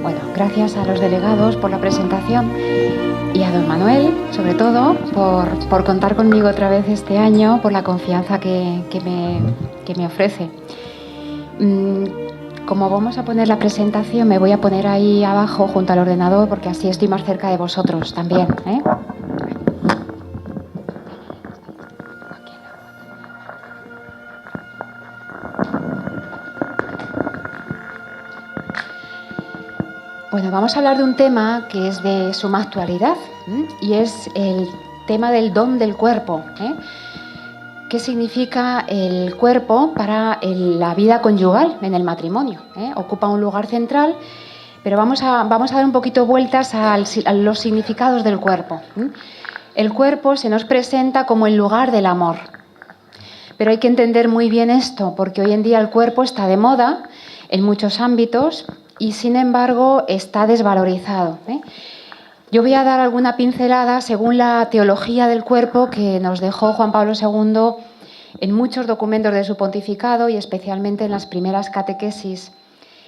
Bueno, gracias a los delegados por la presentación y a don Manuel, sobre todo, por contar conmigo otra vez este año, por la confianza que me ofrece. Como vamos a poner la presentación, me voy a poner ahí abajo junto al ordenador porque así estoy más cerca de vosotros también, ¿eh? Bueno, vamos a hablar de un tema que es de suma actualidad, y es el tema del don del cuerpo, ¿eh? ¿Qué significa el cuerpo para la vida conyugal en el matrimonio? Ocupa un lugar central, pero vamos a dar un poquito vueltas a los significados del cuerpo. El cuerpo se nos presenta como el lugar del amor, pero hay que entender muy bien esto, porque hoy en día el cuerpo está de moda en muchos ámbitos y, sin embargo, está desvalorizado. Yo voy a dar alguna pincelada según la teología del cuerpo que nos dejó Juan Pablo II en muchos documentos de su pontificado y especialmente en las primeras catequesis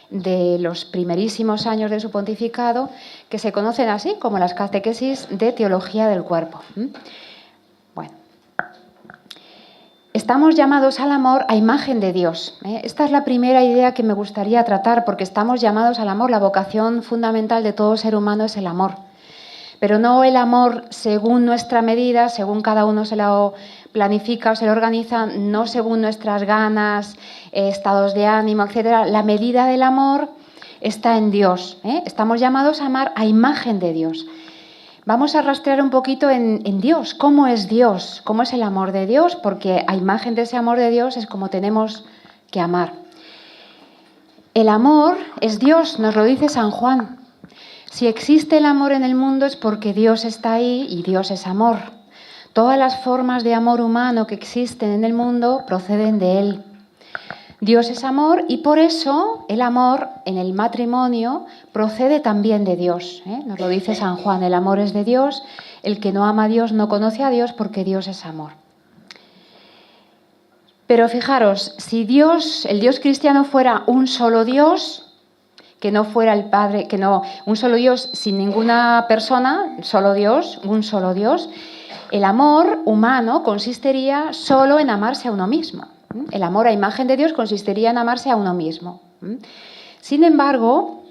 de los primerísimos años de su pontificado, que se conocen así como las catequesis de teología del cuerpo. Bueno, estamos llamados al amor a imagen de Dios. Esta es la primera idea que me gustaría tratar, porque estamos llamados al amor. La vocación fundamental de todo ser humano es el amor. Pero no el amor según nuestra medida, según cada uno se lo planifica o se lo organiza, no según nuestras ganas, estados de ánimo, etc. La medida del amor está en Dios. Estamos llamados a amar a imagen de Dios. Vamos a rastrear un poquito en Dios. ¿Cómo es Dios? ¿Cómo es el amor de Dios? Porque a imagen de ese amor de Dios es como tenemos que amar. El amor es Dios, nos lo dice San Juan. Si existe el amor en el mundo es porque Dios está ahí y Dios es amor. Todas las formas de amor humano que existen en el mundo proceden de Él. Dios es amor y por eso el amor en el matrimonio procede también de Dios. Nos lo dice San Juan, el amor es de Dios, el que no ama a Dios no conoce a Dios porque Dios es amor. Pero fijaros, si Dios, el Dios cristiano fuera un solo Dios, que no fuera el Padre, un solo Dios sin ninguna persona, solo Dios, un solo Dios, el amor humano consistiría solo en amarse a uno mismo. El amor a imagen de Dios consistiría en amarse a uno mismo. Sin embargo,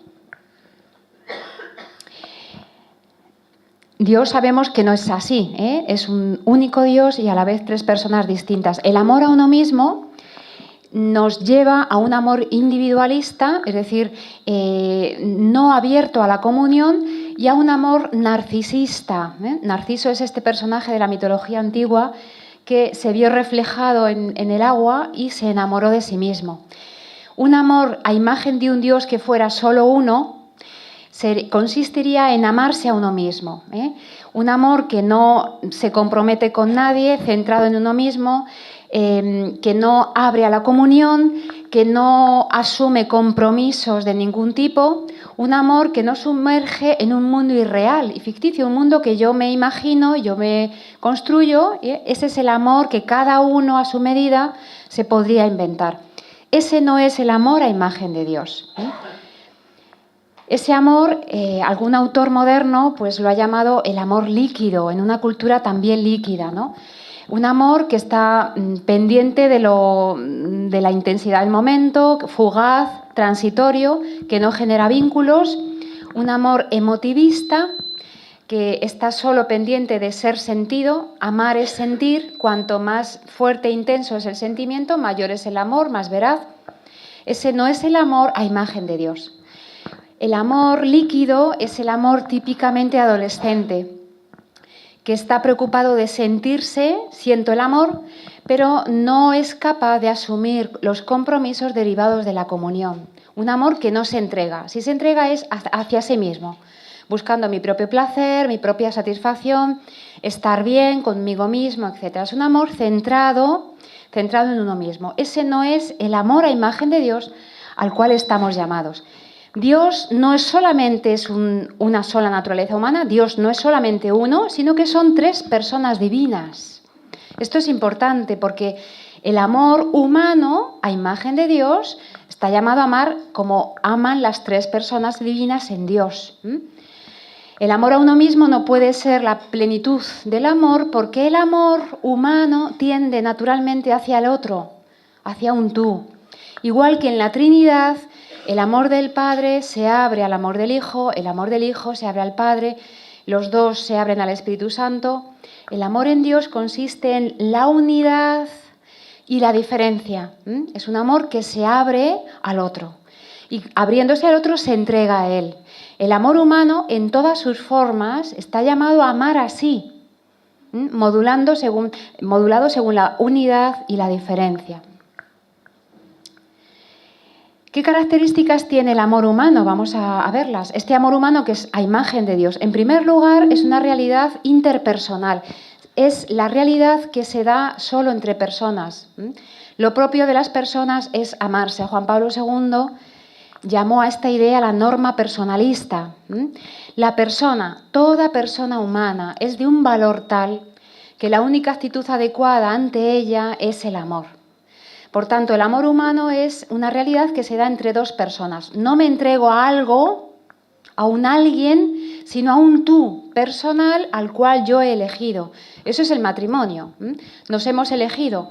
Dios sabemos que no es así, es un único Dios y a la vez tres personas distintas. El amor a uno mismo nos lleva a un amor individualista, es decir, no abierto a la comunión, y a un amor narcisista. Narciso es este personaje de la mitología antigua que se vio reflejado en el agua y se enamoró de sí mismo. Un amor a imagen de un Dios que fuera solo uno consistiría en amarse a uno mismo. Un amor que no se compromete con nadie, centrado en uno mismo, que no abre a la comunión, que no asume compromisos de ningún tipo, un amor que no sumerge en un mundo irreal y ficticio, un mundo que yo me imagino, yo me construyo. Ese es el amor que cada uno a su medida se podría inventar. Ese no es el amor a imagen de Dios. Ese amor, algún autor moderno pues lo ha llamado el amor líquido, en una cultura también líquida, ¿no? Un amor que está pendiente de la intensidad del momento, fugaz, transitorio, que no genera vínculos. Un amor emotivista, que está solo pendiente de ser sentido. Amar es sentir. Cuanto más fuerte e intenso es el sentimiento, mayor es el amor, más veraz. Ese no es el amor a imagen de Dios. El amor líquido es el amor típicamente adolescente, que está preocupado de sentirse, siento el amor, pero no es capaz de asumir los compromisos derivados de la comunión. Un amor que no se entrega. Si se entrega es hacia sí mismo, buscando mi propio placer, mi propia satisfacción, estar bien conmigo mismo, etc. Es un amor centrado en uno mismo. Ese no es el amor a imagen de Dios al cual estamos llamados. Dios no es solamente una sola naturaleza humana, Dios no es solamente uno, sino que son tres personas divinas. Esto es importante porque el amor humano a imagen de Dios Está llamado a amar como aman las tres personas divinas en Dios. El amor a uno mismo no puede ser la plenitud del amor porque el amor humano tiende naturalmente hacia el otro, hacia un tú. Igual que en la Trinidad, el amor del Padre se abre al amor del Hijo, el amor del Hijo se abre al Padre, los dos se abren al Espíritu Santo. El amor en Dios consiste en la unidad y la diferencia. Es un amor que se abre al otro y abriéndose al otro se entrega a él. El amor humano, en todas sus formas, está llamado a amar así, modulado según la unidad y la diferencia. ¿Qué características tiene el amor humano? Vamos a verlas. Este amor humano que es a imagen de Dios. En primer lugar, es una realidad interpersonal. Es la realidad que se da solo entre personas. Lo propio de las personas es amarse. Juan Pablo II llamó a esta idea la norma personalista. La persona, toda persona humana, es de un valor tal que la única actitud adecuada ante ella es el amor. Por tanto, el amor humano es una realidad que se da entre dos personas. No me entrego a algo, a un alguien, sino a un tú personal al cual yo he elegido. Eso es el matrimonio. Nos hemos elegido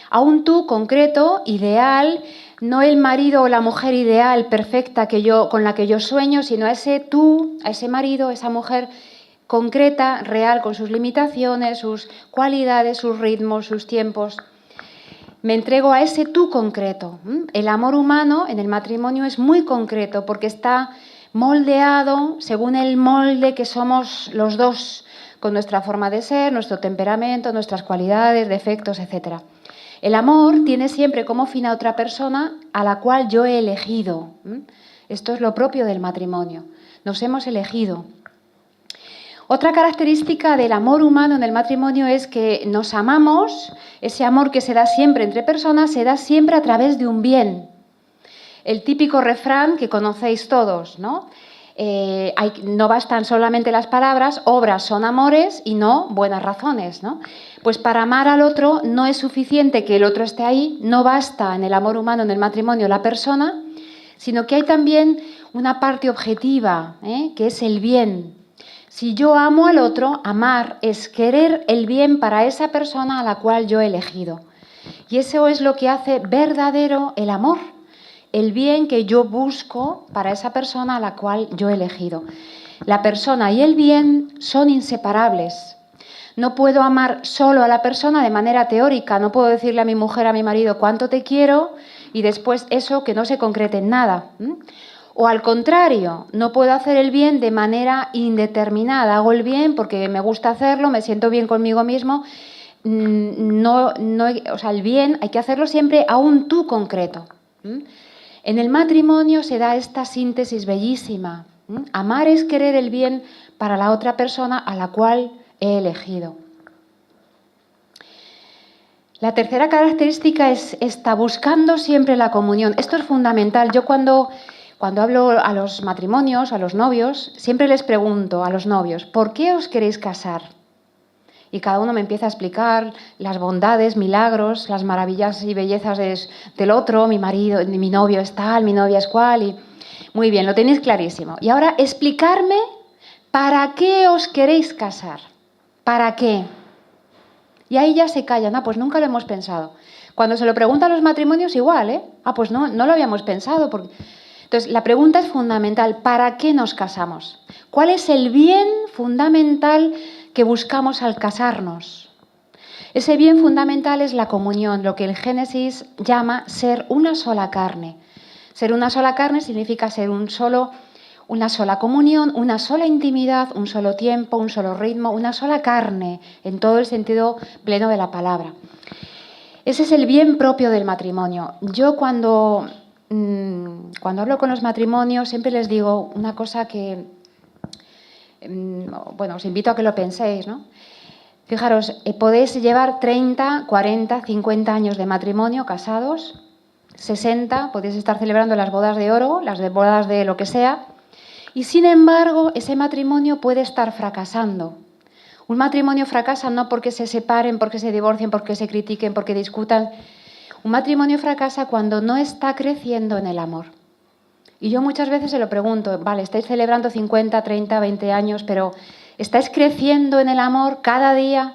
a un tú concreto, ideal, no el marido o la mujer ideal, perfecta, con la que yo sueño, sino a ese tú, a ese marido, esa mujer concreta, real, con sus limitaciones, sus cualidades, sus ritmos, sus tiempos. Me entrego a ese tú concreto. El amor humano en el matrimonio es muy concreto porque está moldeado según el molde que somos los dos, con nuestra forma de ser, nuestro temperamento, nuestras cualidades, defectos, etc. El amor tiene siempre como fin a otra persona a la cual yo he elegido. Esto es lo propio del matrimonio. Nos hemos elegido. Otra característica del amor humano en el matrimonio es que nos amamos, ese amor que se da siempre entre personas, se da siempre a través de un bien. El típico refrán que conocéis todos, ¿no? No bastan solamente las palabras, obras son amores y no buenas razones, ¿no? Pues para amar al otro no es suficiente que el otro esté ahí, no basta en el amor humano, en el matrimonio, la persona, sino que hay también una parte objetiva, que es el bien. Si yo amo al otro, amar es querer el bien para esa persona a la cual yo he elegido. Y eso es lo que hace verdadero el amor, el bien que yo busco para esa persona a la cual yo he elegido. La persona y el bien son inseparables. No puedo amar solo a la persona de manera teórica, no puedo decirle a mi mujer, a mi marido, cuánto te quiero y después eso que no se concrete en nada. O al contrario, no puedo hacer el bien de manera indeterminada. Hago el bien porque me gusta hacerlo, me siento bien conmigo mismo. El bien hay que hacerlo siempre a un tú concreto. En el matrimonio se da esta síntesis bellísima. Amar es querer el bien para la otra persona a la cual he elegido. La tercera característica es esta, buscando siempre la comunión. Esto es fundamental. Yo cuando hablo a los matrimonios, a los novios, siempre les pregunto a los novios, ¿por qué os queréis casar? Y cada uno me empieza a explicar las bondades, milagros, las maravillas y bellezas del otro, mi marido, mi novio es tal, mi novia es cual. Y muy bien, lo tenéis clarísimo. Y ahora explicarme para qué os queréis casar. ¿Para qué? Y ahí ya se callan. Pues nunca lo hemos pensado. Cuando se lo preguntan a los matrimonios, igual, pues no lo habíamos pensado. Entonces, la pregunta es fundamental. ¿Para qué nos casamos? ¿Cuál es el bien fundamental que buscamos al casarnos? Ese bien fundamental es la comunión, lo que el Génesis llama ser una sola carne. Ser una sola carne significa ser una sola comunión, una sola intimidad, un solo tiempo, un solo ritmo, una sola carne, en todo el sentido pleno de la palabra. Ese es el bien propio del matrimonio. Yo cuando hablo con los matrimonios siempre les digo una cosa que, os invito a que lo penséis, ¿no? Fijaros, podéis llevar 30, 40, 50 años de matrimonio casados, 60, podéis estar celebrando las bodas de oro, las bodas de lo que sea, y sin embargo ese matrimonio puede estar fracasando. Un matrimonio fracasa no porque se separen, porque se divorcien, porque se critiquen, porque discutan. Un matrimonio fracasa cuando no está creciendo en el amor. Y yo muchas veces se lo pregunto, vale, estáis celebrando 50, 30, 20 años, pero ¿estáis creciendo en el amor cada día?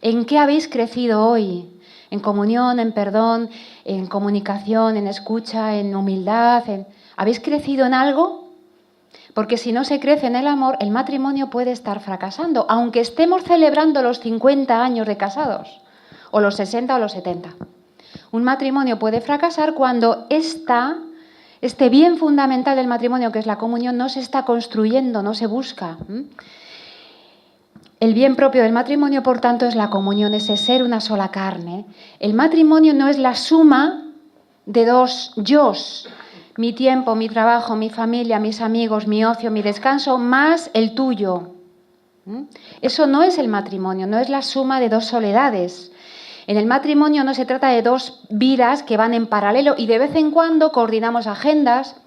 ¿En qué habéis crecido hoy? ¿En comunión, en perdón, en comunicación, en escucha, en humildad? ¿Habéis crecido en algo? Porque si no se crece en el amor, el matrimonio puede estar fracasando, aunque estemos celebrando los 50 años de casados, o los 60 o los 70. Un matrimonio puede fracasar cuando este bien fundamental del matrimonio, que es la comunión, no se está construyendo, no se busca. El bien propio del matrimonio, por tanto, es la comunión, ese ser una sola carne. El matrimonio no es la suma de dos yos, mi tiempo, mi trabajo, mi familia, mis amigos, mi ocio, mi descanso, más el tuyo. Eso no es el matrimonio, no es la suma de dos soledades. En el matrimonio no se trata de dos vidas que van en paralelo y de vez en cuando coordinamos agendas,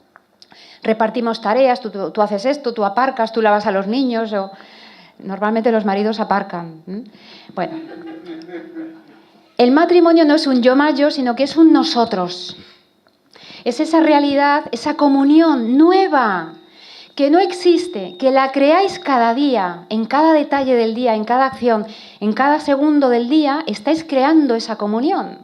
repartimos tareas, tú haces esto, tú aparcas, tú lavas a los niños, o normalmente los maridos aparcan. Bueno, el matrimonio no es un yo más yo, sino que es un nosotros. Es esa realidad, esa comunión nueva, que no existe, que la creáis cada día, en cada detalle del día, en cada acción, en cada segundo del día, estáis creando esa comunión.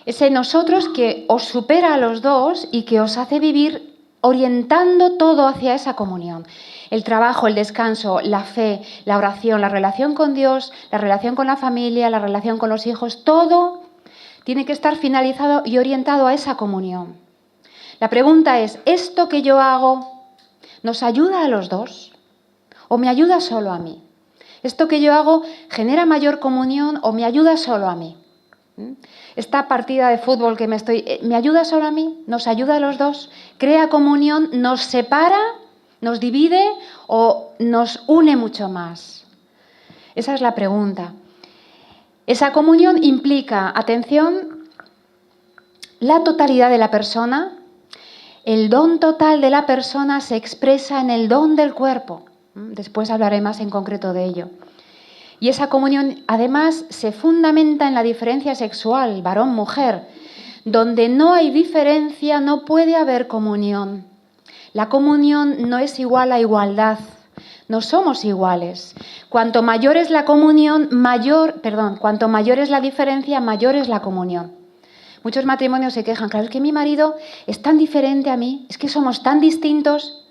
Ese nosotros que os supera a los dos y que os hace vivir orientando todo hacia esa comunión. El trabajo, el descanso, la fe, la oración, la relación con Dios, la relación con la familia, la relación con los hijos, todo tiene que estar finalizado y orientado a esa comunión. La pregunta es, ¿esto que yo hago nos ayuda a los dos o me ayuda solo a mí? ¿Esto que yo hago genera mayor comunión o me ayuda solo a mí? Esta partida de fútbol que ¿me ayuda solo a mí? ¿Nos ayuda a los dos? ¿Crea comunión? ¿Nos separa? ¿Nos divide o nos une mucho más? Esa es la pregunta. Esa comunión implica, atención, la totalidad de la persona. El don total de la persona se expresa en el don del cuerpo. Después hablaré más en concreto de ello. Y esa comunión, además, se fundamenta en la diferencia sexual, varón-mujer. Donde no hay diferencia, no puede haber comunión. La comunión no es igual a igualdad. No somos iguales. Cuanto mayor es la comunión, cuanto mayor es la diferencia, mayor es la comunión. Muchos matrimonios se quejan, claro, es que mi marido es tan diferente a mí, es que somos tan distintos.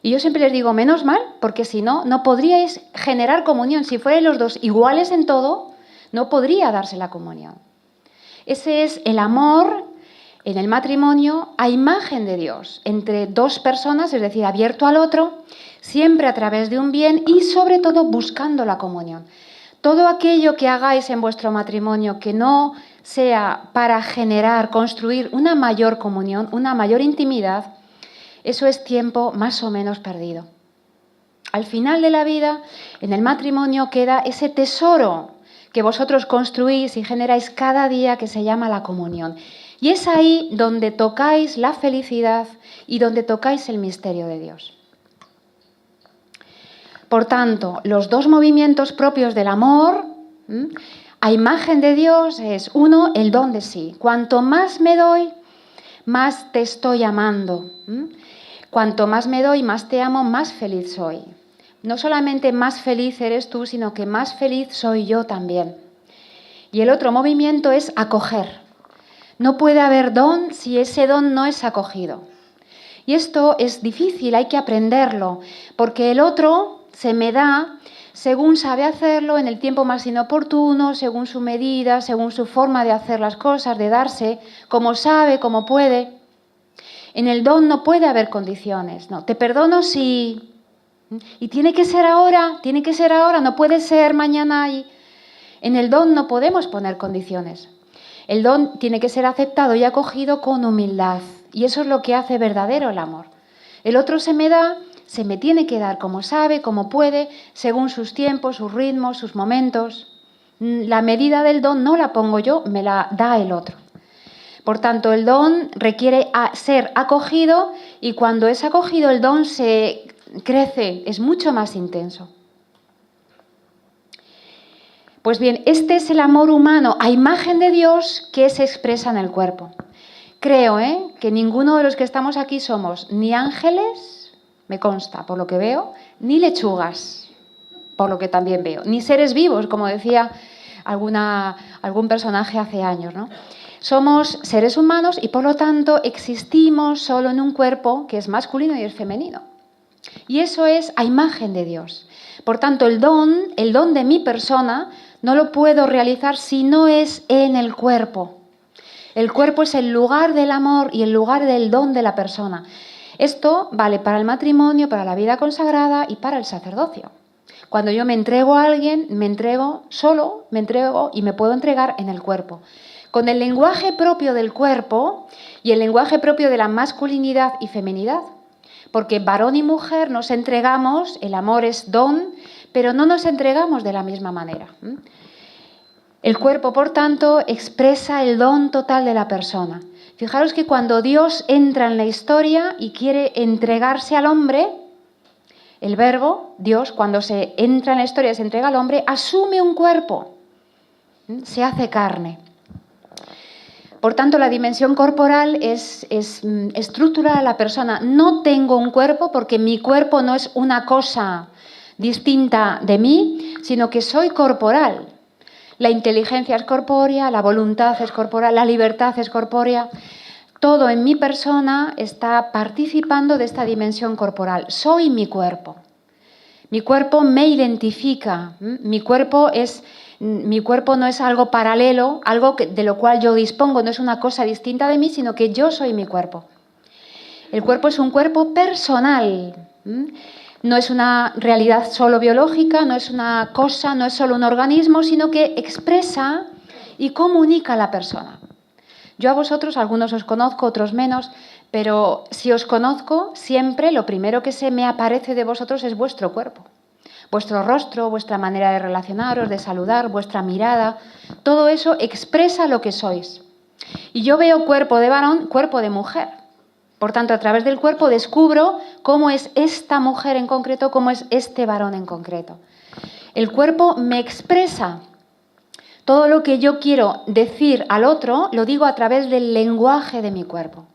Y yo siempre les digo, menos mal, porque si no, no podríais generar comunión. Si fuerais los dos iguales en todo, no podría darse la comunión. Ese es el amor en el matrimonio a imagen de Dios, entre dos personas, es decir, abierto al otro, siempre a través de un bien y sobre todo buscando la comunión. Todo aquello que hagáis en vuestro matrimonio que no sea para generar, construir una mayor comunión, una mayor intimidad, eso es tiempo más o menos perdido. Al final de la vida, en el matrimonio queda ese tesoro que vosotros construís y generáis cada día que se llama la comunión. Y es ahí donde tocáis la felicidad y donde tocáis el misterio de Dios. Por tanto, los dos movimientos propios del amor, a imagen de Dios, es uno, el don de sí. Cuanto más me doy, más te estoy amando. Cuanto más me doy, más te amo, más feliz soy. No solamente más feliz eres tú, sino que más feliz soy yo también. Y el otro movimiento es acoger. No puede haber don si ese don no es acogido. Y esto es difícil, hay que aprenderlo, porque el otro se me da según sabe hacerlo, en el tiempo más inoportuno, según su medida, según su forma de hacer las cosas, de darse, como sabe, como puede. En el don no puede haber condiciones, no. Te perdono si... Y tiene que ser ahora, no puede ser mañana. En el don no podemos poner condiciones. El don tiene que ser aceptado y acogido con humildad. Y eso es lo que hace verdadero el amor. El otro se me da, se me tiene que dar como sabe, como puede, según sus tiempos, sus ritmos, sus momentos. La medida del don no la pongo yo, me la da el otro. Por tanto, el don requiere ser acogido y cuando es acogido el don crece, es mucho más intenso. Pues bien, este es el amor humano a imagen de Dios que se expresa en el cuerpo. Creo que ninguno de los que estamos aquí somos ni ángeles, me consta por lo que veo, ni lechugas, por lo que también veo, ni seres vivos, como decía algún personaje hace años, ¿no? Somos seres humanos y por lo tanto existimos solo en un cuerpo que es masculino y es femenino. Y eso es a imagen de Dios. Por tanto, el don de mi persona no lo puedo realizar si no es en el cuerpo. El cuerpo es el lugar del amor y el lugar del don de la persona. Esto vale para el matrimonio, para la vida consagrada y para el sacerdocio. Cuando yo me entrego a alguien, me entrego y me puedo entregar en el cuerpo. Con el lenguaje propio del cuerpo y el lenguaje propio de la masculinidad y feminidad. Porque varón y mujer nos entregamos, el amor es don, pero no nos entregamos de la misma manera. El cuerpo, por tanto, expresa el don total de la persona. Fijaros que cuando Dios entra en la historia y quiere entregarse al hombre, el verbo, Dios, cuando se entra en la historia y se entrega al hombre, asume un cuerpo, se hace carne. Por tanto, la dimensión corporal es estructural a la persona. No tengo un cuerpo porque mi cuerpo no es una cosa distinta de mí, sino que soy corporal. La inteligencia es corpórea, la voluntad es corporal, la libertad es corpórea. Todo en mi persona está participando de esta dimensión corporal. Soy mi cuerpo. Mi cuerpo me identifica. Mi cuerpo no es algo paralelo, algo de lo cual yo dispongo, no es una cosa distinta de mí, sino que yo soy mi cuerpo. El cuerpo es un cuerpo personal. No es una realidad solo biológica, no es una cosa, no es solo un organismo, sino que expresa y comunica a la persona. Yo a vosotros, algunos os conozco, otros menos, pero si os conozco, siempre lo primero que se me aparece de vosotros es vuestro cuerpo. Vuestro rostro, vuestra manera de relacionaros, de saludar, vuestra mirada, todo eso expresa lo que sois. Y yo veo cuerpo de varón, cuerpo de mujer. Por tanto, a través del cuerpo descubro cómo es esta mujer en concreto, cómo es este varón en concreto. El cuerpo me expresa. Todo lo que yo quiero decir al otro, lo digo a través del lenguaje de mi cuerpo.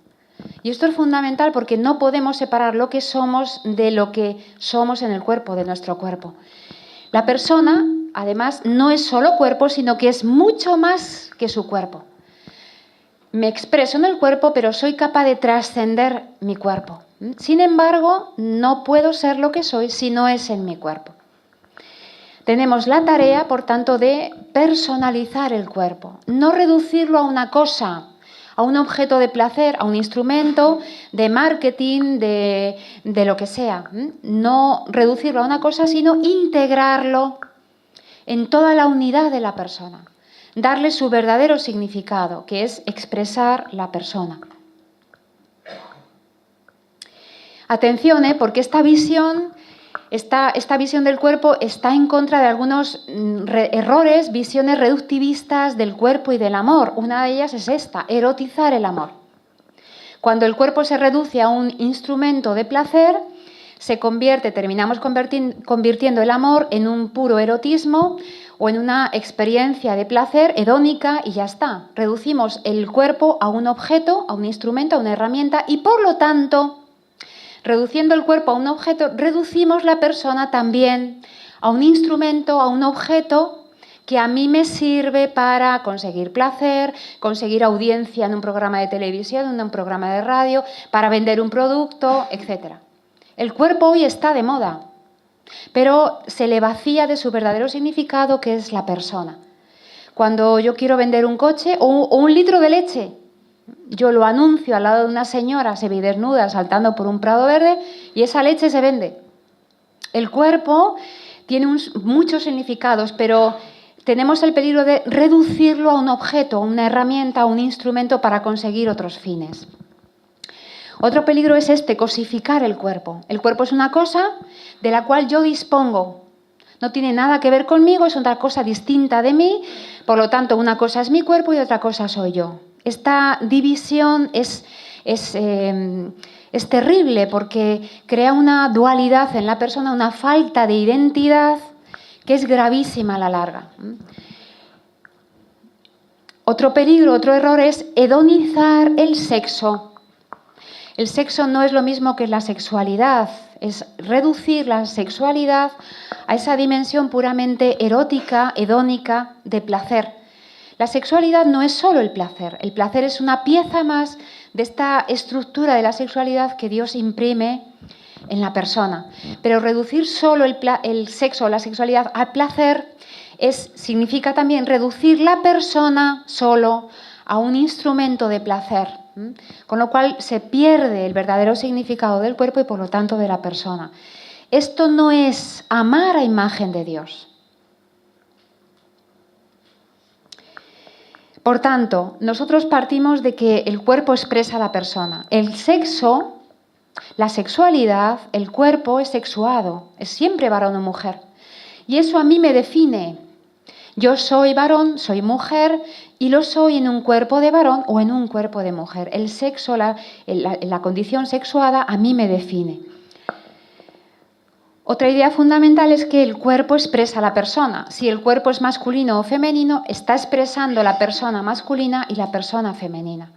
Y esto es fundamental porque no podemos separar lo que somos de lo que somos en el cuerpo, de nuestro cuerpo. La persona, además, no es solo cuerpo, sino que es mucho más que su cuerpo. Me expreso en el cuerpo, pero soy capaz de trascender mi cuerpo. Sin embargo, no puedo ser lo que soy si no es en mi cuerpo. Tenemos la tarea, por tanto, de personalizar el cuerpo, no reducirlo a una cosa, a un objeto de placer, a un instrumento de marketing, de lo que sea. No reducirlo a una cosa, sino integrarlo en toda la unidad de la persona. Darle su verdadero significado, que es expresar la persona. Atención, porque esta visión del cuerpo está en contra de algunos errores, visiones reductivistas del cuerpo y del amor. Una de ellas es esta, erotizar el amor. Cuando el cuerpo se reduce a un instrumento de placer, terminamos convirtiendo el amor en un puro erotismo o en una experiencia de placer hedónica y ya está. Reducimos el cuerpo a un objeto, a un instrumento, a una herramienta y por lo tanto, reduciendo el cuerpo a un objeto, reducimos la persona también a un instrumento, a un objeto que a mí me sirve para conseguir placer, conseguir audiencia en un programa de televisión, en un programa de radio, para vender un producto, etc. El cuerpo hoy está de moda, pero se le vacía de su verdadero significado, que es la persona. Cuando yo quiero vender un coche o un litro de leche, yo lo anuncio al lado de una señora semidesnuda saltando por un prado verde y esa leche se vende. El cuerpo tiene muchos significados, pero tenemos el peligro de reducirlo a un objeto, a una herramienta, a un instrumento para conseguir otros fines. Otro peligro es cosificar el cuerpo. El cuerpo es una cosa de la cual yo dispongo. No tiene nada que ver conmigo, es otra cosa distinta de mí. Por lo tanto, una cosa es mi cuerpo y otra cosa soy yo. Esta división es terrible porque crea una dualidad en la persona, una falta de identidad que es gravísima a la larga. Otro peligro, otro error es hedonizar el sexo. El sexo no es lo mismo que la sexualidad, es reducir la sexualidad a esa dimensión puramente erótica, hedónica, de placer. La sexualidad no es solo el placer es una pieza más de esta estructura de la sexualidad que Dios imprime en la persona. Pero reducir solo el sexo o la sexualidad al placer significa también reducir la persona solo a un instrumento de placer, con lo cual se pierde el verdadero significado del cuerpo y por lo tanto de la persona. Esto no es amar a imagen de Dios. Por tanto, nosotros partimos de que el cuerpo expresa a la persona. El sexo, la sexualidad, el cuerpo es sexuado, es siempre varón o mujer. Y eso a mí me define. Yo soy varón, soy mujer y lo soy en un cuerpo de varón o en un cuerpo de mujer. El sexo, la condición sexuada a mí me define. Otra idea fundamental es que el cuerpo expresa a la persona. Si el cuerpo es masculino o femenino, está expresando la persona masculina y la persona femenina.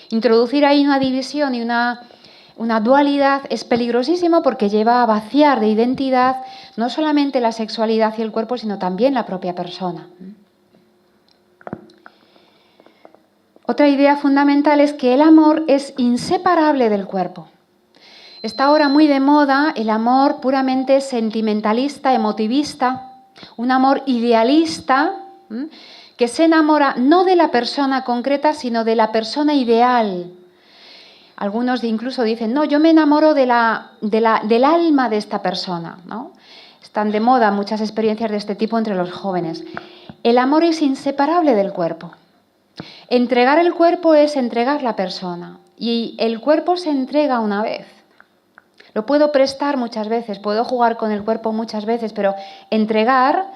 Introducir ahí una división y una dualidad es peligrosísimo porque lleva a vaciar de identidad no solamente la sexualidad y el cuerpo, sino también la propia persona. Otra idea fundamental es que el amor es inseparable del cuerpo. Está ahora muy de moda el amor puramente sentimentalista, emotivista, un amor idealista, que se enamora no de la persona concreta, sino de la persona ideal. Algunos incluso dicen, no, yo me enamoro del alma de esta persona, ¿no? Están de moda muchas experiencias de este tipo entre los jóvenes. El amor es inseparable del cuerpo. Entregar el cuerpo es entregar la persona. Y el cuerpo se entrega una vez. Lo puedo prestar muchas veces, puedo jugar con el cuerpo muchas veces, pero entregar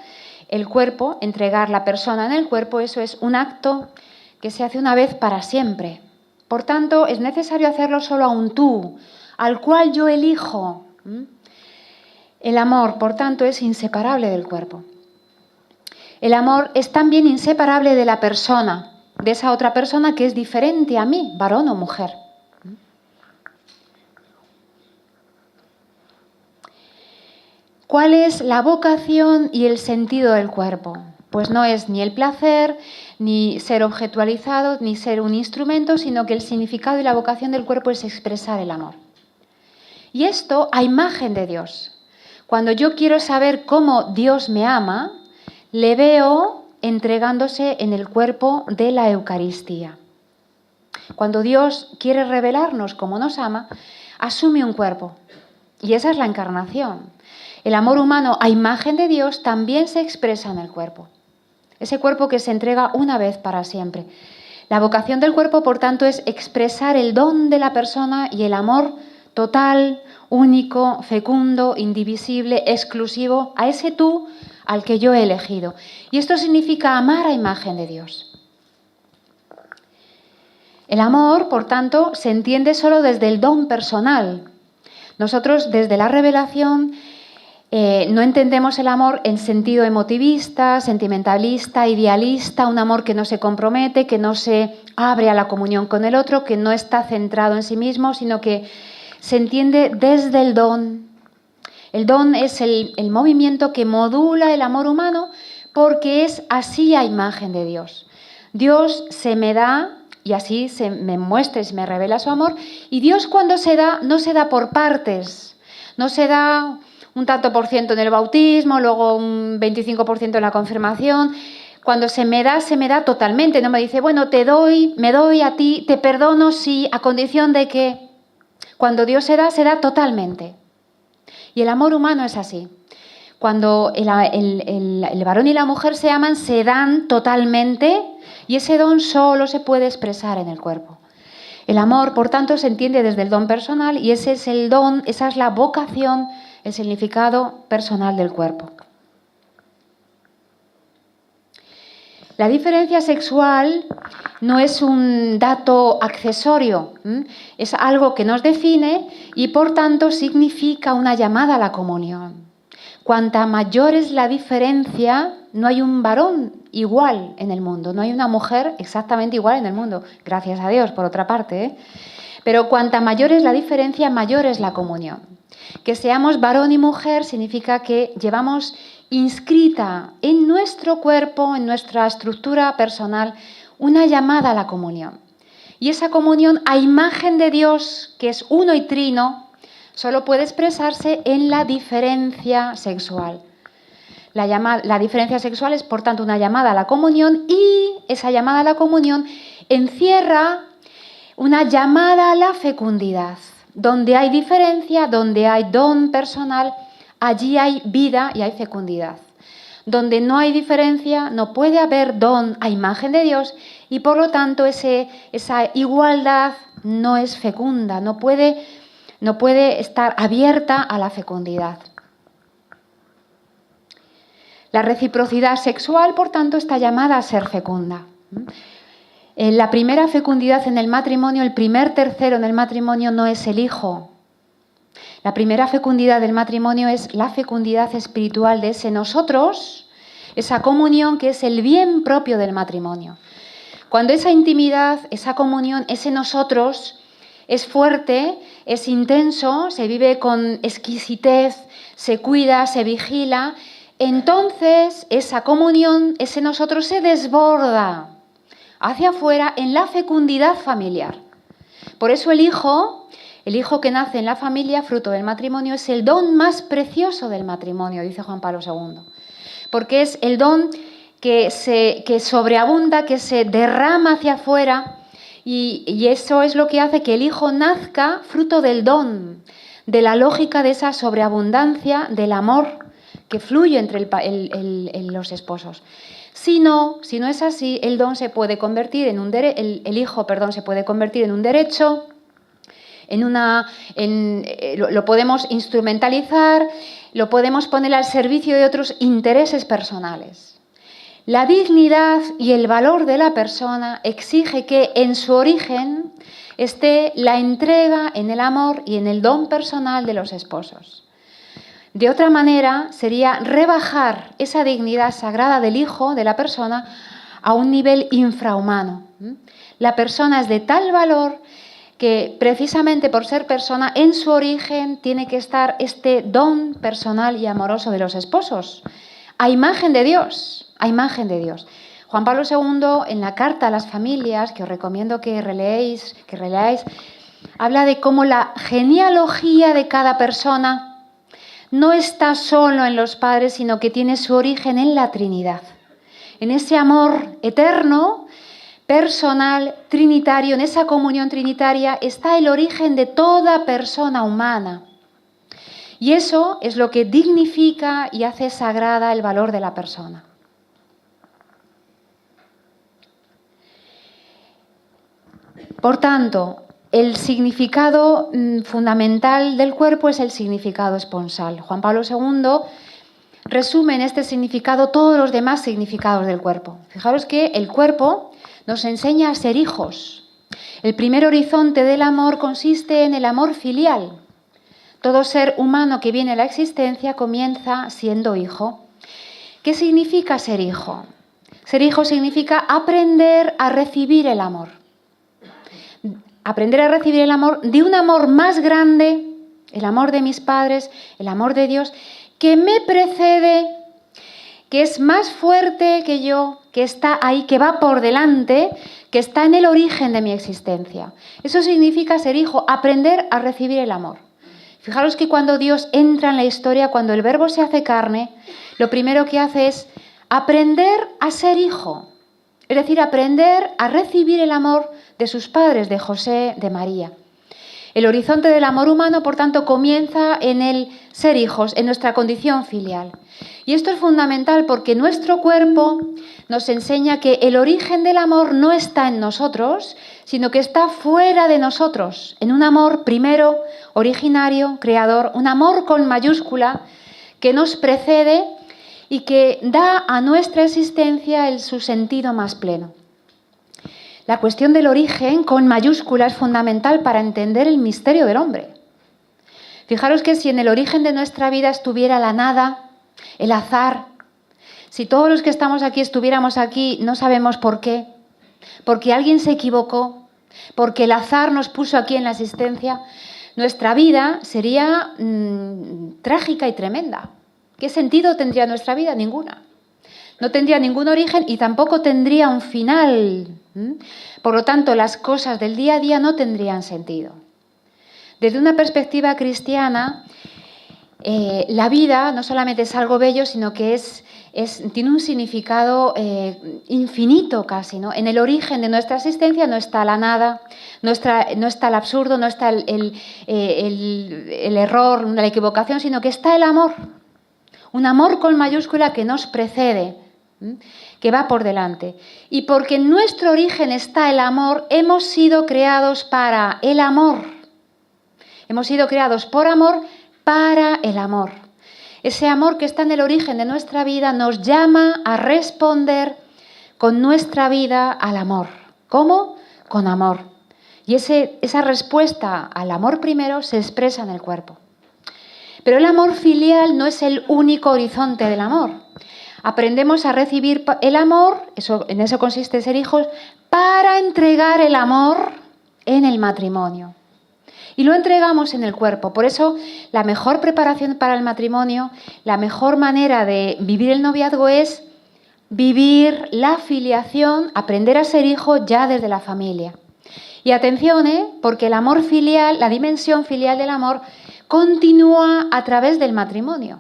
el cuerpo, entregar la persona en el cuerpo, eso es un acto que se hace una vez para siempre. Por tanto, es necesario hacerlo solo a un tú, al cual yo elijo. El amor, por tanto, es inseparable del cuerpo. El amor es también inseparable de la persona, de esa otra persona que es diferente a mí, varón o mujer. ¿Cuál es la vocación y el sentido del cuerpo? Pues no es ni el placer, ni ser objetualizado, ni ser un instrumento, sino que el significado y la vocación del cuerpo es expresar el amor. Y esto a imagen de Dios. Cuando yo quiero saber cómo Dios me ama, le veo entregándose en el cuerpo de la Eucaristía. Cuando Dios quiere revelarnos cómo nos ama, asume un cuerpo. Y esa es la encarnación. El amor humano a imagen de Dios también se expresa en el cuerpo. Ese cuerpo que se entrega una vez para siempre. La vocación del cuerpo, por tanto, es expresar el don de la persona y el amor total, único, fecundo, indivisible, exclusivo, a ese tú al que yo he elegido. Y esto significa amar a imagen de Dios. El amor, por tanto, se entiende solo desde el don personal. Nosotros, desde la revelación, no entendemos el amor en sentido emotivista, sentimentalista, idealista, un amor que no se compromete, que no se abre a la comunión con el otro, que no está centrado en sí mismo, sino que se entiende desde el don. El don es el movimiento que modula el amor humano porque es así a imagen de Dios. Dios se me da y así se me muestra y se me revela su amor. Y Dios cuando se da, no se da por partes, no se da un tanto por ciento en el bautismo, luego un 25% en la confirmación. Cuando se me da totalmente. No me dice, bueno, me doy a ti, te perdono, sí, a condición de que cuando Dios se da totalmente. Y el amor humano es así. Cuando el varón y la mujer se aman, se dan totalmente y ese don solo se puede expresar en el cuerpo. El amor, por tanto, se entiende desde el don personal y ese es el don, esa es la vocación, el significado personal del cuerpo. La diferencia sexual no es un dato accesorio, es algo que nos define y por tanto significa una llamada a la comunión. Cuanta mayor es la diferencia, no hay un varón igual en el mundo, no hay una mujer exactamente igual en el mundo, gracias a Dios, por otra parte, ¿eh? Pero cuanta mayor es la diferencia, mayor es la comunión. Que seamos varón y mujer significa que llevamos inscrita en nuestro cuerpo, en nuestra estructura personal, una llamada a la comunión. Y esa comunión a imagen de Dios, que es uno y trino, solo puede expresarse en la diferencia sexual. La diferencia sexual es, por tanto, una llamada a la comunión, y esa llamada a la comunión encierra una llamada a la fecundidad. Donde hay diferencia, donde hay don personal, allí hay vida y hay fecundidad. Donde no hay diferencia, no puede haber don a imagen de Dios, y por lo tanto esa igualdad no es fecunda, no puede estar abierta a la fecundidad. La reciprocidad sexual, por tanto, está llamada a ser fecunda. La primera fecundidad en el matrimonio, el primer tercero en el matrimonio no es el hijo. La primera fecundidad del matrimonio es la fecundidad espiritual de ese nosotros, esa comunión que es el bien propio del matrimonio. Cuando esa intimidad, esa comunión, ese nosotros es fuerte, es intenso, se vive con exquisitez, se cuida, se vigila, entonces esa comunión, ese nosotros se desborda hacia afuera en la fecundidad familiar. Por eso el hijo que nace en la familia, fruto del matrimonio, es el don más precioso del matrimonio, dice Juan Pablo II. Porque es el don que sobreabunda, que se derrama hacia afuera, y eso es lo que hace que el hijo nazca fruto del don, de la lógica de esa sobreabundancia, del amor que fluye entre los esposos. Si no es así, el don se puede convertir en el hijo se puede convertir en un derecho, lo podemos instrumentalizar, lo podemos poner al servicio de otros intereses personales. La dignidad y el valor de la persona exige que en su origen esté la entrega en el amor y en el don personal de los esposos. De otra manera, sería rebajar esa dignidad sagrada del hijo, de la persona, a un nivel infrahumano. La persona es de tal valor que, precisamente por ser persona, en su origen tiene que estar este don personal y amoroso de los esposos, a imagen de Dios, a imagen de Dios. Juan Pablo II, en la carta a las familias, que os recomiendo que releáis, habla de cómo la genealogía de cada persona no está solo en los padres, sino que tiene su origen en la Trinidad. En ese amor eterno, personal, trinitario, en esa comunión trinitaria, está el origen de toda persona humana. Y eso es lo que dignifica y hace sagrada el valor de la persona. Por tanto, el significado fundamental del cuerpo es el significado esponsal. Juan Pablo II resume en este significado todos los demás significados del cuerpo. Fijaros que el cuerpo nos enseña a ser hijos. El primer horizonte del amor consiste en el amor filial. Todo ser humano que viene a la existencia comienza siendo hijo. ¿Qué significa ser hijo? Ser hijo significa aprender a recibir el amor. Aprender a recibir el amor de un amor más grande, el amor de mis padres, el amor de Dios, que me precede, que es más fuerte que yo, que está ahí, que va por delante, que está en el origen de mi existencia. Eso significa ser hijo, aprender a recibir el amor. Fijaros que cuando Dios entra en la historia, cuando el Verbo se hace carne, lo primero que hace es aprender a ser hijo. Es decir, aprender a recibir el amor de sus padres, de José, de María. El horizonte del amor humano, por tanto, comienza en el ser hijos, en nuestra condición filial. Y esto es fundamental porque nuestro cuerpo nos enseña que el origen del amor no está en nosotros, sino que está fuera de nosotros, en un amor primero, originario, creador, un amor con mayúscula que nos precede y que da a nuestra existencia su sentido más pleno. La cuestión del origen con mayúscula es fundamental para entender el misterio del hombre. Fijaros que si en el origen de nuestra vida estuviera la nada, el azar. Si todos los que estamos aquí estuviéramos aquí, no sabemos por qué, porque alguien se equivocó, porque el azar nos puso aquí en la existencia, nuestra vida sería trágica y tremenda. ¿Qué sentido tendría nuestra vida? Ninguna. No tendría ningún origen y tampoco tendría un final. Por lo tanto, las cosas del día a día no tendrían sentido. Desde una perspectiva cristiana, la vida no solamente es algo bello, sino que tiene un significado infinito casi, ¿no? En el origen de nuestra existencia no está la nada, no está el absurdo, no está el error, la equivocación, sino que está el amor. Un amor con mayúscula que nos precede, que va por delante. Y porque en nuestro origen está el amor, hemos sido creados para el amor. Hemos sido creados por amor para el amor. Ese amor que está en el origen de nuestra vida nos llama a responder con nuestra vida al amor. ¿Cómo? Con amor. Y esa respuesta al amor primero se expresa en el cuerpo. Pero el amor filial no es el único horizonte del amor. Aprendemos a recibir el amor, en eso consiste ser hijos, para entregar el amor en el matrimonio. Y lo entregamos en el cuerpo. Por eso, la mejor preparación para el matrimonio, la mejor manera de vivir el noviazgo es vivir la filiación, aprender a ser hijo ya desde la familia. Y atención, porque el amor filial, la dimensión filial del amor, continúa a través del matrimonio.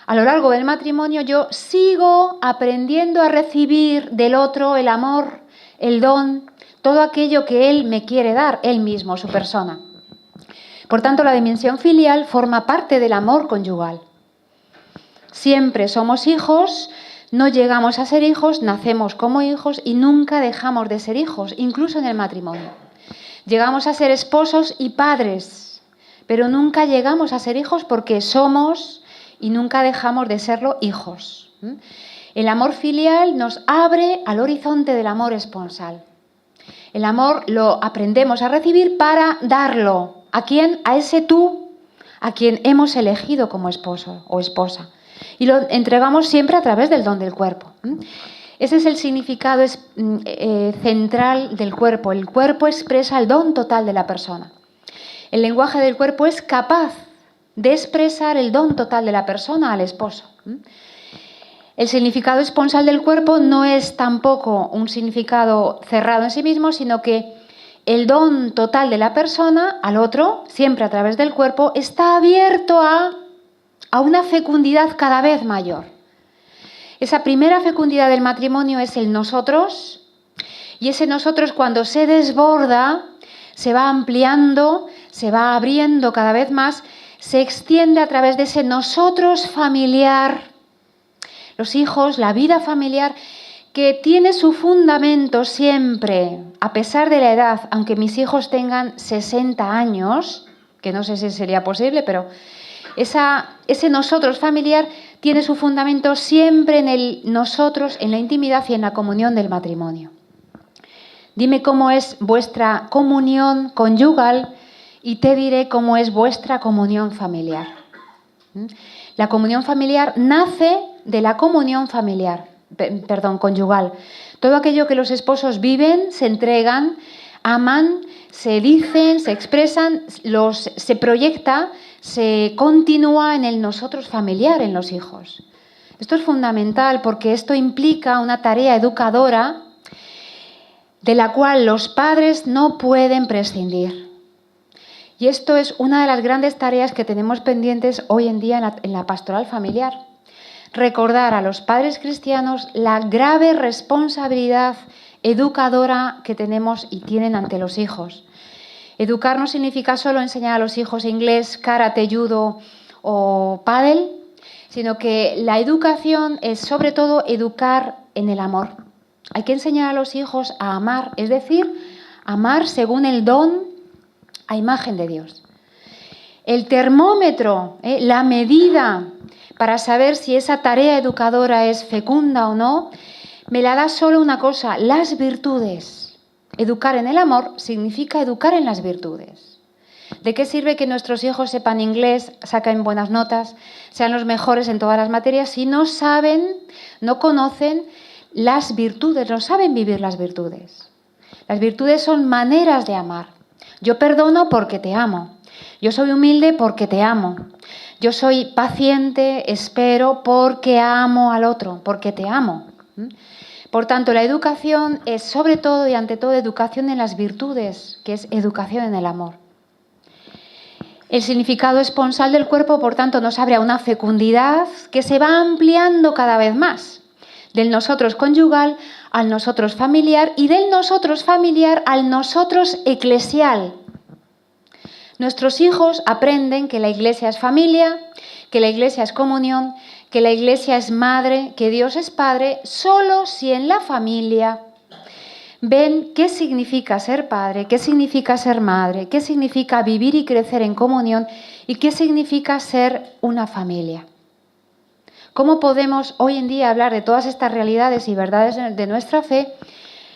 A lo largo del matrimonio yo sigo aprendiendo a recibir del otro el amor, el don, todo aquello que él me quiere dar, él mismo, su persona. Por tanto, la dimensión filial forma parte del amor conyugal. Siempre somos hijos, no llegamos a ser hijos, nacemos como hijos y nunca dejamos de ser hijos, incluso en el matrimonio. Llegamos a ser esposos y padres, pero nunca llegamos a ser hijos porque somos y nunca dejamos de serlo hijos. El amor filial nos abre al horizonte del amor esponsal. El amor lo aprendemos a recibir para darlo. ¿A quién? A ese tú, a quien hemos elegido como esposo o esposa. Y lo entregamos siempre a través del don del cuerpo. Ese es el significado central del cuerpo. El cuerpo expresa el don total de la persona. El lenguaje del cuerpo es capaz de expresar el don total de la persona al esposo. El significado esponsal del cuerpo no es tampoco un significado cerrado en sí mismo, sino que el don total de la persona al otro, siempre a través del cuerpo, está abierto a una fecundidad cada vez mayor. Esa primera fecundidad del matrimonio es el nosotros, y ese nosotros cuando se desborda, se va ampliando, se va abriendo cada vez más, se extiende a través de ese nosotros familiar. Los hijos, la vida familiar, que tiene su fundamento siempre, a pesar de la edad, aunque mis hijos tengan 60 años, que no sé si sería posible, pero ese nosotros familiar tiene su fundamento siempre en el nosotros, en la intimidad y en la comunión del matrimonio. Dime cómo es vuestra comunión conyugal y te diré cómo es vuestra comunión familiar. La comunión familiar nace de la comunión conyugal. Todo aquello que los esposos viven, se entregan, aman, se dicen, se expresan, se proyecta, se continúa en el nosotros familiar, en los hijos. Esto es fundamental porque esto implica una tarea educadora de la cual los padres no pueden prescindir. Y esto es una de las grandes tareas que tenemos pendientes hoy en día en la pastoral familiar. Recordar a los padres cristianos la grave responsabilidad educadora que tenemos y tienen ante los hijos. Educar no significa solo enseñar a los hijos inglés, karate, judo o pádel, sino que la educación es sobre todo educar en el amor. Hay que enseñar a los hijos a amar, es decir, amar según el don a imagen de Dios. El termómetro, la medida para saber si esa tarea educadora es fecunda o no, me la da solo una cosa, las virtudes. Educar en el amor significa educar en las virtudes. ¿De qué sirve que nuestros hijos sepan inglés, saquen buenas notas, sean los mejores en todas las materias, si no saben, no conocen las virtudes, no saben vivir las virtudes? Las virtudes son maneras de amar. Yo perdono porque te amo. Yo soy humilde porque te amo. Yo soy paciente, espero porque amo al otro, porque te amo. Por tanto, la educación es sobre todo y ante todo educación en las virtudes, que es educación en el amor. El significado esponsal del cuerpo, por tanto, nos abre a una fecundidad que se va ampliando cada vez más. Del nosotros conyugal al nosotros familiar y del nosotros familiar al nosotros eclesial. Nuestros hijos aprenden que la Iglesia es familia, que la Iglesia es comunión, que la Iglesia es madre, que Dios es padre, solo si en la familia ven qué significa ser padre, qué significa ser madre, qué significa vivir y crecer en comunión y qué significa ser una familia. ¿Cómo podemos hoy en día hablar de todas estas realidades y verdades de nuestra fe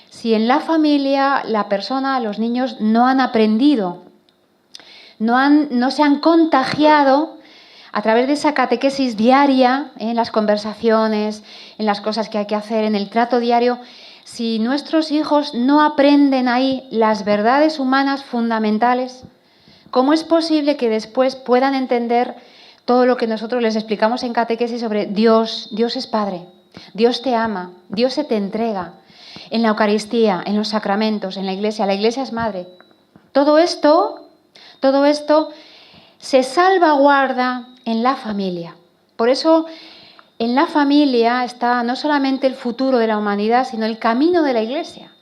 si en la familia la persona, los niños no han aprendido, no se han contagiado a través de esa catequesis diaria, en las conversaciones, en las cosas que hay que hacer, en el trato diario? Si nuestros hijos no aprenden ahí las verdades humanas fundamentales, ¿cómo es posible que después puedan entender todo lo que nosotros les explicamos en catequesis sobre Dios? Dios es Padre, Dios te ama, Dios se te entrega en la Eucaristía, en los sacramentos, en la Iglesia es Madre. Todo esto se salvaguarda en la familia. Por eso en la familia está no solamente el futuro de la humanidad, sino el camino de la Iglesia.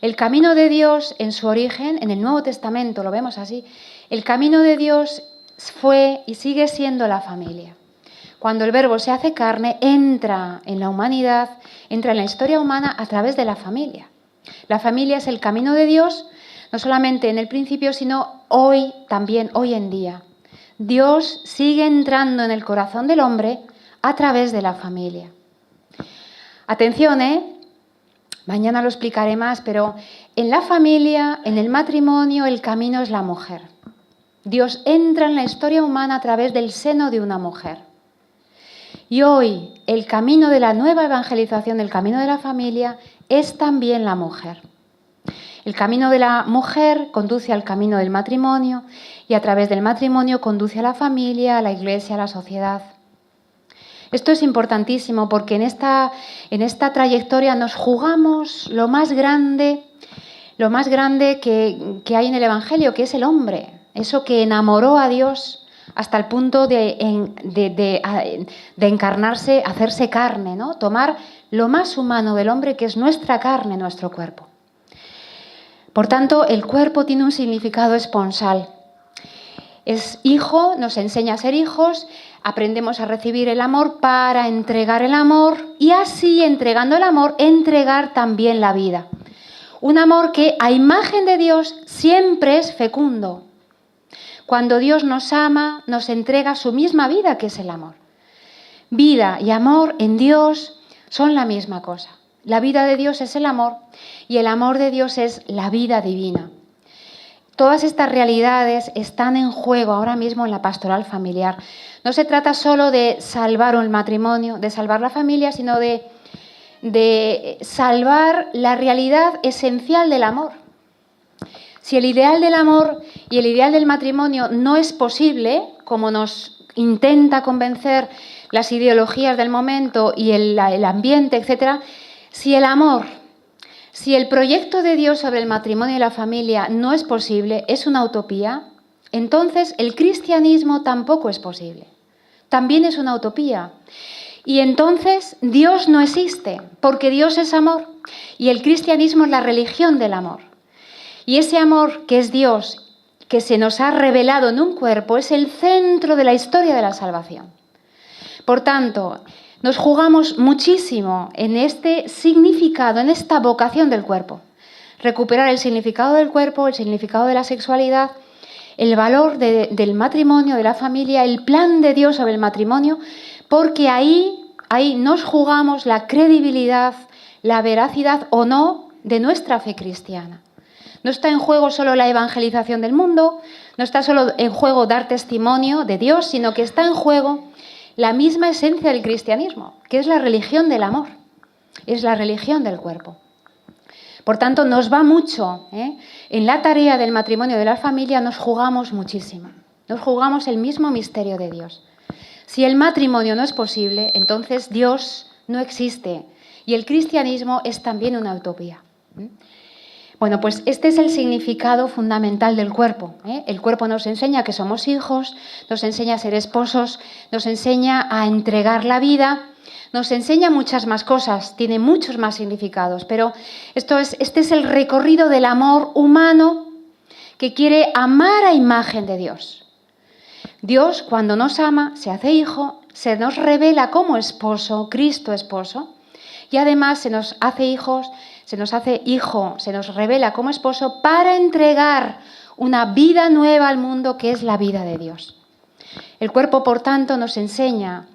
El camino de Dios en su origen, en el Nuevo Testamento, lo vemos así, el camino de Dios fue y sigue siendo la familia. Cuando el Verbo se hace carne, entra en la humanidad, entra en la historia humana a través de la familia. La familia es el camino de Dios, no solamente en el principio, sino hoy, también hoy en día. Dios sigue entrando en el corazón del hombre a través de la familia. Atención, mañana lo explicaré más, pero en la familia, en el matrimonio, el camino es la mujer. Dios entra en la historia humana a través del seno de una mujer. Y hoy el camino de la nueva evangelización, el camino de la familia, es también la mujer. El camino de la mujer conduce al camino del matrimonio y a través del matrimonio conduce a la familia, a la Iglesia, a la sociedad. Esto es importantísimo porque en esta trayectoria nos jugamos lo más grande que hay en el Evangelio, que es el hombre. Eso que enamoró a Dios hasta el punto de encarnarse, hacerse carne, ¿no? Tomar lo más humano del hombre, que es nuestra carne, nuestro cuerpo. Por tanto, el cuerpo tiene un significado esponsal. Es hijo, nos enseña a ser hijos, aprendemos a recibir el amor para entregar el amor y así, entregando el amor, entregar también la vida. Un amor que, a imagen de Dios, siempre es fecundo. Cuando Dios nos ama, nos entrega su misma vida, que es el amor. Vida y amor en Dios son la misma cosa. La vida de Dios es el amor y el amor de Dios es la vida divina. Todas estas realidades están en juego ahora mismo en la pastoral familiar. No se trata solo de salvar el matrimonio, de salvar la familia, sino de salvar la realidad esencial del amor. Si el ideal del amor y el ideal del matrimonio no es posible, como nos intenta convencer las ideologías del momento y el ambiente, etc., si el amor, si el proyecto de Dios sobre el matrimonio y la familia no es posible, es una utopía, entonces el cristianismo tampoco es posible. También es una utopía. Y entonces Dios no existe, porque Dios es amor y el cristianismo es la religión del amor. Y ese amor que es Dios, que se nos ha revelado en un cuerpo, es el centro de la historia de la salvación. Por tanto, nos jugamos muchísimo en este significado, en esta vocación del cuerpo. Recuperar el significado del cuerpo, el significado de la sexualidad, el valor del matrimonio, de la familia, el plan de Dios sobre el matrimonio, porque ahí nos jugamos la credibilidad, la veracidad o no de nuestra fe cristiana. No está en juego solo la evangelización del mundo, no está solo en juego dar testimonio de Dios, sino que está en juego la misma esencia del cristianismo, que es la religión del amor, es la religión del cuerpo. Por tanto, nos va mucho, en la tarea del matrimonio, de la familia, nos jugamos muchísimo. Nos jugamos el mismo misterio de Dios. Si el matrimonio no es posible, entonces Dios no existe y el cristianismo es también una utopía. Bueno, pues este es el significado fundamental del cuerpo. El cuerpo nos enseña que somos hijos, nos enseña a ser esposos, nos enseña a entregar la vida, nos enseña muchas más cosas, tiene muchos más significados, pero este es el recorrido del amor humano que quiere amar a imagen de Dios. Dios, cuando nos ama, se hace hijo, se nos revela como esposo, Cristo esposo, y además se nos hace hijo, se nos revela como esposo para entregar una vida nueva al mundo que es la vida de Dios. El cuerpo, por tanto, nos enseña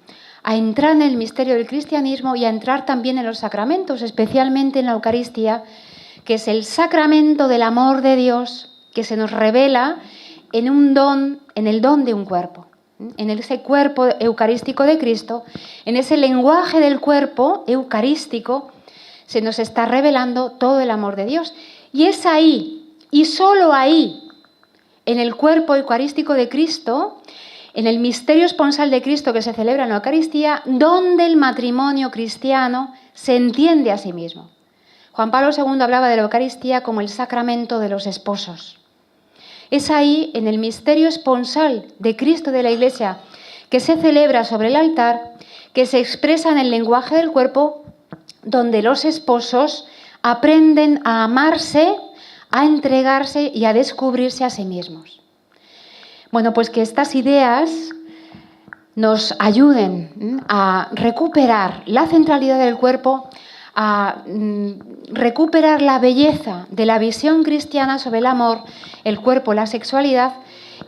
a entrar en el misterio del cristianismo y a entrar también en los sacramentos, especialmente en la Eucaristía, que es el sacramento del amor de Dios que se nos revela en el don de un cuerpo, en ese cuerpo eucarístico de Cristo, en ese lenguaje del cuerpo eucarístico, se nos está revelando todo el amor de Dios. Y es ahí, y solo ahí, en el cuerpo eucarístico de Cristo, en el misterio esponsal de Cristo que se celebra en la Eucaristía, donde el matrimonio cristiano se entiende a sí mismo. Juan Pablo II hablaba de la Eucaristía como el sacramento de los esposos. Es ahí, en el misterio esponsal de Cristo de la Iglesia, que se celebra sobre el altar, que se expresa en el lenguaje del cuerpo, donde los esposos aprenden a amarse, a entregarse y a descubrirse a sí mismos. Bueno, pues que estas ideas nos ayuden a recuperar la centralidad del cuerpo, a recuperar la belleza de la visión cristiana sobre el amor, el cuerpo, la sexualidad,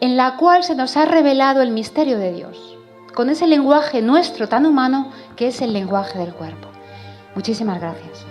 en la cual se nos ha revelado el misterio de Dios, con ese lenguaje nuestro tan humano que es el lenguaje del cuerpo. Muchísimas gracias.